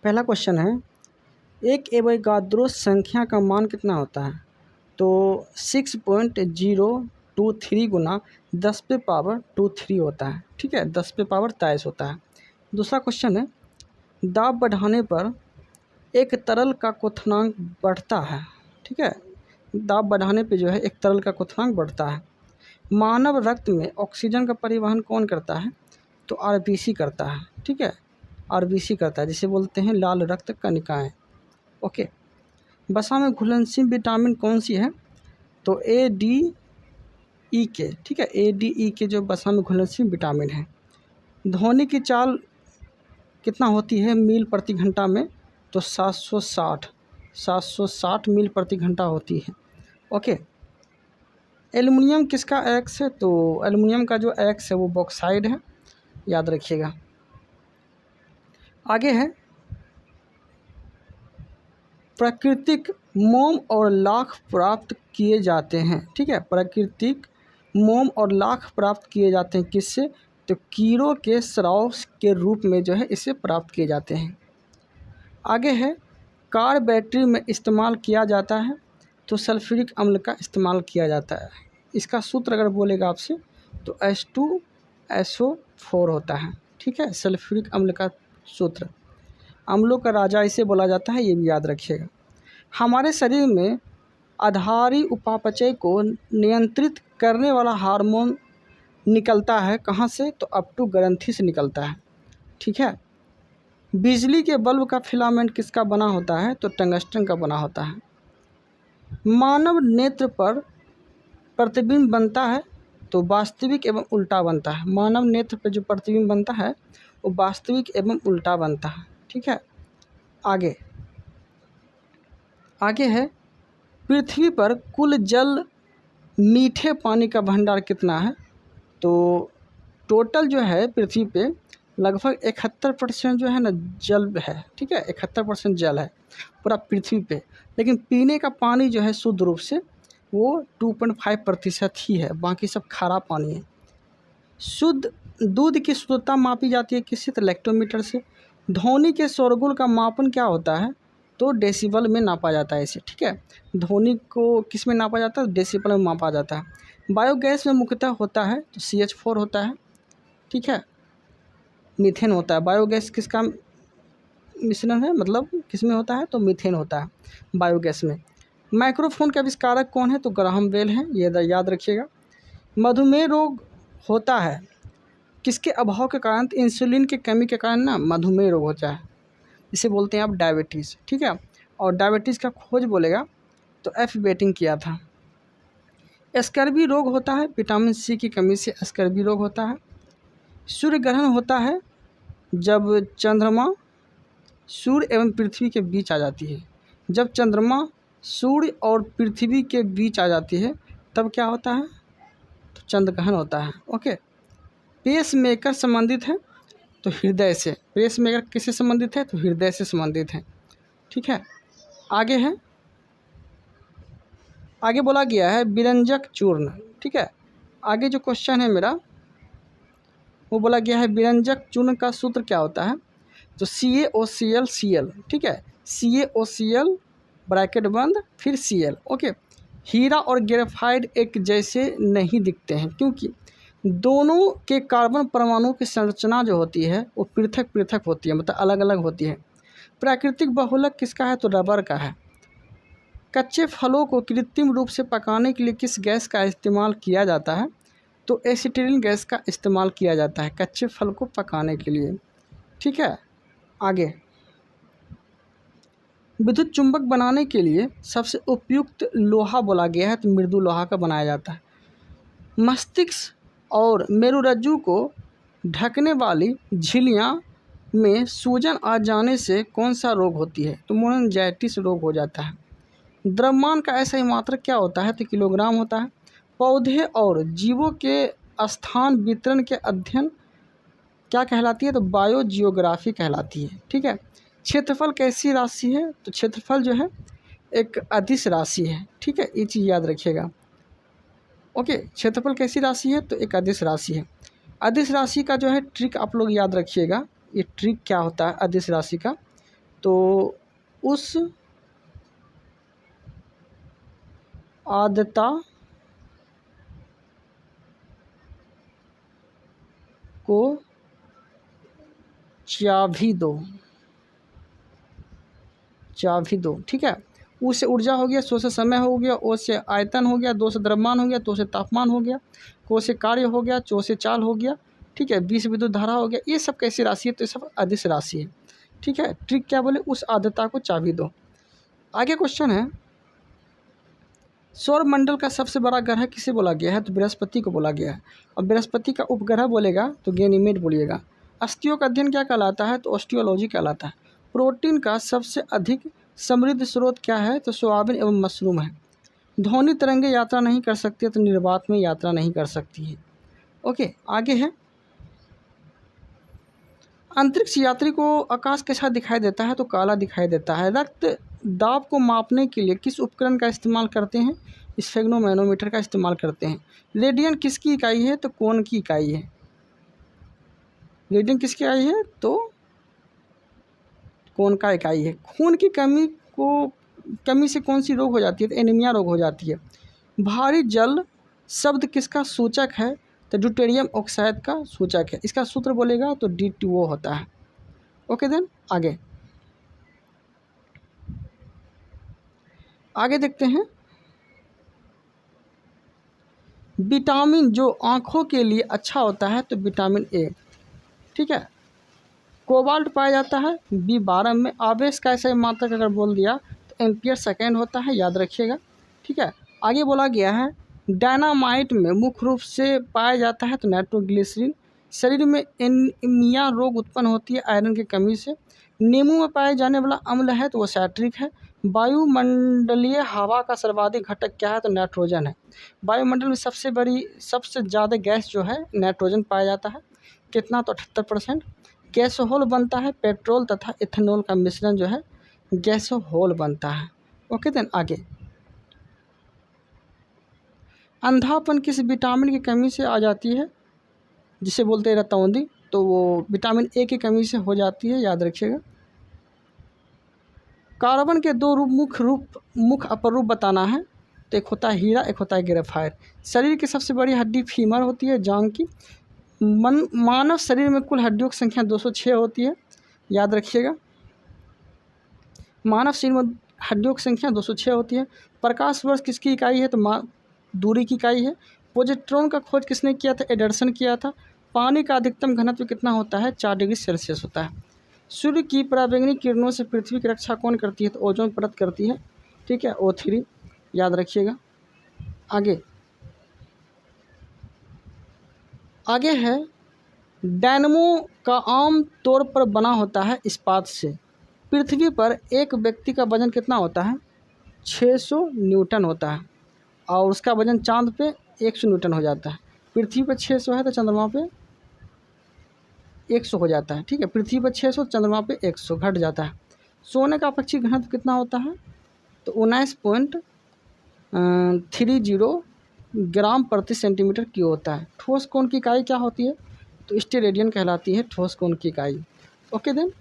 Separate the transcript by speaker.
Speaker 1: पहला क्वेश्चन है, एक एवोगाद्रो संख्या का मान कितना होता है? तो 6.023 गुना 10 पे पावर 23 होता है। ठीक है, 10 पे पावर 23 होता है। दूसरा क्वेश्चन है, दाब बढ़ाने पर एक तरल का क्वथनांक बढ़ता है। ठीक है, दाब बढ़ाने पे जो है एक तरल का क्वथनांक बढ़ता है। मानव रक्त में ऑक्सीजन का परिवहन कौन करता है? तो आरबीसी करता है। ठीक है, आरबीसी करता है, जिसे बोलते हैं लाल रक्त कणिकाएं। ओके, वसा में घुलनशील विटामिन कौन सी है? तो ए डी ई के। ठीक है, ए डी ई के जो वसा में घुलनशील विटामिन है। ध्वनि की चाल कितना होती है मील प्रति घंटा में? तो 760 मील प्रति घंटा होती है। ओके, एल्युमिनियम किसका एक्स है? तो एल्युमिनियम का जो एक्स है वो बॉक्साइड है, याद रखिएगा। आगे है, प्राकृतिक मोम और लाख प्राप्त किए जाते हैं। ठीक है, प्राकृतिक मोम और लाख प्राप्त किए जाते हैं किससे? तो कीड़ों के स्राव के रूप में जो है इसे प्राप्त किए जाते हैं। आगे है, कार बैटरी में इस्तेमाल किया जाता है तो सल्फ्यूरिक अम्ल का इस्तेमाल किया जाता है। इसका सूत्र अगर बोलेगा आपसे तो H2SO4 होता है। ठीक है, सल्फ्यूरिक अम्ल का सूत्र। अम्लों का राजा इसे बोला जाता है, ये भी याद रखिएगा। हमारे शरीर में आधारी उपापचय को नियंत्रित करने वाला हार्मोन निकलता है कहाँ से? तो अपटू ग्रंथि से निकलता है। ठीक है, बिजली के बल्ब का फिलामेंट किसका बना होता है? तो टंगस्टन का बना होता है। मानव नेत्र पर प्रतिबिंब बनता है तो वास्तविक एवं उल्टा बनता है। मानव नेत्र पर जो प्रतिबिंब बनता है वो वास्तविक एवं उल्टा बनता है। ठीक है, आगे है, पृथ्वी पर कुल जल मीठे पानी का भंडार कितना है? तो टोटल जो है पृथ्वी पे लगभग 71% जो है ना जल है। ठीक है, 71% जल है पूरा पृथ्वी पे, लेकिन पीने का पानी जो है शुद्ध रूप से वो 2.5% ही है, बाकी सब खारा पानी है। शुद्ध दूध की शुद्धता मापी जाती है किससे? तो लैक्टोमीटर से। ध्वनि के शोरगुल का मापन क्या होता है? तो डेसिबल में नापा जाता है इसे। ठीक है, ध्वनि को किस में नापा जाता है? डेसिबल में मापा जाता है। बायोगैस में मुख्यतः होता है तो CH4 होता है। ठीक है, मीथेन होता है। बायोगैस किसका मिश्रण है, मतलब किस में होता है? तो मीथेन होता है बायोगैस में। माइक्रोफोन के आविष्कारक कौन है? तो ग्राहम बेल हैं, ये याद रखिएगा। मधुमेह रोग होता है किसके अभाव के कारण? तो इंसुलिन की कमी के कारण ना मधुमेह रोग होता है, इसे बोलते हैं आप डायबिटीज़। ठीक है, और डायबिटीज़ का खोज बोलेगा तो F बेटिंग किया था। स्कर्वी रोग होता है विटामिन C की कमी से स्कर्वी रोग होता है। सूर्य ग्रहण होता है जब चंद्रमा सूर्य एवं पृथ्वी के बीच आ जाती है। जब चंद्रमा सूर्य और पृथ्वी के बीच आ जाती है तब क्या होता है? तो चंद्र ग्रहण होता है। ओके, पेस मेकर संबंधित है तो हृदय से। पेस मेकर किससे संबंधित है? तो हृदय से संबंधित है। ठीक है, आगे बोला गया है विरंजक चूर्ण। ठीक है, आगे जो क्वेश्चन है मेरा वो बोला गया है विरंजक चूर्ण का सूत्र क्या होता है? तो CaOCl। ठीक है, CaOCl ब्रैकेट बंद फिर Cl। ओके, हीरा और ग्रेफाइट एक जैसे नहीं दिखते हैं क्योंकि दोनों के कार्बन परमाणु की संरचना जो होती है वो पृथक पृथक होती है, मतलब अलग अलग होती है। प्राकृतिक बहुलक किसका है? तो रबर का है। कच्चे फलों को कृत्रिम रूप से पकाने के लिए किस गैस का इस्तेमाल किया जाता है? तो एसिटिलीन गैस का इस्तेमाल किया जाता है कच्चे फल को पकाने के लिए। ठीक है, आगे विद्युत चुंबक बनाने के लिए सबसे उपयुक्त लोहा बोला गया है तो मृदु लोहा का बनाया जाता है। मस्तिष्क और मेरुरज्जु को ढकने वाली झिल्लियाँ में सूजन आ जाने से कौन सा रोग होती है? तो मोनजाइटिस रोग हो जाता है। द्रव्यमान का ऐसा ही मात्रक क्या होता है? तो किलोग्राम होता है। पौधे और जीवों के स्थान वितरण के अध्ययन क्या कहलाती है? तो बायोजियोग्राफी कहलाती है। ठीक है, क्षेत्रफल कैसी राशि है? तो क्षेत्रफल जो है एक अदिश राशि है। ठीक है, ये चीज़ याद रखिएगा। ओके, क्षेत्रफल कैसी राशि है? तो एक अदिश राशि है। अदिश राशि का जो है ट्रिक आप लोग याद रखिएगा। ये ट्रिक क्या होता है अदिश राशि का? तो उस आद्रता को चाबी दो, चाबी दो। ठीक है, ऊ से ऊर्जा हो गया, सो से समय हो गया, ओ से आयतन हो गया, दो से द्रव्यमान हो गया, तो से तापमान हो गया, को से कार्य हो गया, चो से चाल हो गया। ठीक है, बी से विद्युत धारा हो गया। ये सब कैसी राशि है? तो ये सब अदिश राशि है। ठीक है, ट्रिक क्या बोले? उस आद्रता को चाबी दो। आगे क्वेश्चन है, सौर मंडल का सबसे बड़ा ग्रह किसे बोला गया है? तो बृहस्पति को बोला गया है। और बृहस्पति का उपग्रह बोलेगा तो गैनीमेड बोलिएगा। अस्थियों का अध्ययन क्या कहलाता है? तो ऑस्टियोलॉजी कहलाता है। प्रोटीन का सबसे अधिक समृद्ध स्रोत क्या है? तो सोयाबीन एवं मशरूम है। ध्वनि तरंगे यात्रा नहीं कर सकती तो निर्वात में यात्रा नहीं कर सकती है। ओके, आगे है, अंतरिक्ष यात्री को आकाश कैसा दिखाई देता है? तो काला दिखाई देता है। रक्त दाब को मापने के लिए किस उपकरण का इस्तेमाल करते हैं? स्फेग्नोमैनोमीटर का इस्तेमाल करते हैं। रेडियन किसकी इकाई है? तो कोण की इकाई है। रेडियन किसकी इकाई है? तो कोण का इकाई है। खून की कमी से कौन सी रोग हो जाती है? तो एनीमिया रोग हो जाती है। भारी जल शब्द किसका सूचक है? तो ड्यूटेरियम ऑक्साइड का सूचक है। इसका सूत्र बोलेगा तो D2O होता है। ओके देन, आगे देखते हैं, विटामिन जो आँखों के लिए अच्छा होता है तो विटामिन ए। ठीक है, कोबाल्ट पाया जाता है B12 में। आवेश का ऐसे मात्रक अगर बोल दिया तो एम्पियर सेकेंड होता है, याद रखिएगा। ठीक है, आगे बोला गया है, डायनामाइट में मुख्य रूप से पाया जाता है तो नाइट्रोग्लिसरीन। शरीर में एनीमिया रोग उत्पन्न होती है आयरन की कमी से। नींबू में पाए जाने वाला अम्ल है तो वो सैट्रिक है। वायुमंडलीय हवा का सर्वाधिक घटक क्या है? तो नाइट्रोजन है। वायुमंडल में सबसे ज़्यादा गैस जो है नाइट्रोजन पाया जाता है। कितना? तो 78%। गैसोहोल बनता है पेट्रोल तथा इथेनॉल का मिश्रण जो है गैसोहोल बनता है। ओके देन, आगे, अंधापन किस विटामिन की कमी से आ जाती है? जिसे बोलते हैं रतौंधी, तो वो विटामिन ए की कमी से हो जाती है, याद रखिएगा। कार्बन के दो मुख्य अपर रूप बताना है, तो एक होता है हीरा, एक होता है ग्रेफाइट। शरीर की सबसे बड़ी हड्डी फीमर होती है, जांघ की। मानव शरीर में कुल हड्डियों की संख्या 206 होती है, याद रखिएगा। मानव शरीर में हड्डियों की संख्या 206 होती है। प्रकाश वर्ष किसकी इकाई है? तो दूरी की इकाई है। पोजिट्रॉन का खोज किसने किया था? एडरसन किया था। पानी का अधिकतम घनत्व कितना होता है? 4 डिग्री सेल्सियस होता है। सूर्य की पराबैंगनी किरणों से पृथ्वी की रक्षा कौन करती है? तो ओजोन परत करती है। ठीक है, O3, याद रखिएगा। आगे है, डायनमो का आम तौर पर बना होता है इस्पात से। पृथ्वी पर एक व्यक्ति का वजन कितना होता है? 600 न्यूटन होता है। और उसका वजन चांद पे 100 न्यूटन हो जाता है। पृथ्वी पर 600 है तो चंद्रमा पे 100 हो जाता है। ठीक है, पृथ्वी पर 600, चंद्रमा पे 100 घट जाता है। सोने का अपक्षय घनत्व कितना होता है? तो 19.30 ग्राम प्रति सेंटीमीटर क्यूब होता है। ठोस कोण की इकाई क्या होती है? तो स्टेरेडियन कहलाती है ठोस कोण की इकाई। Okay then,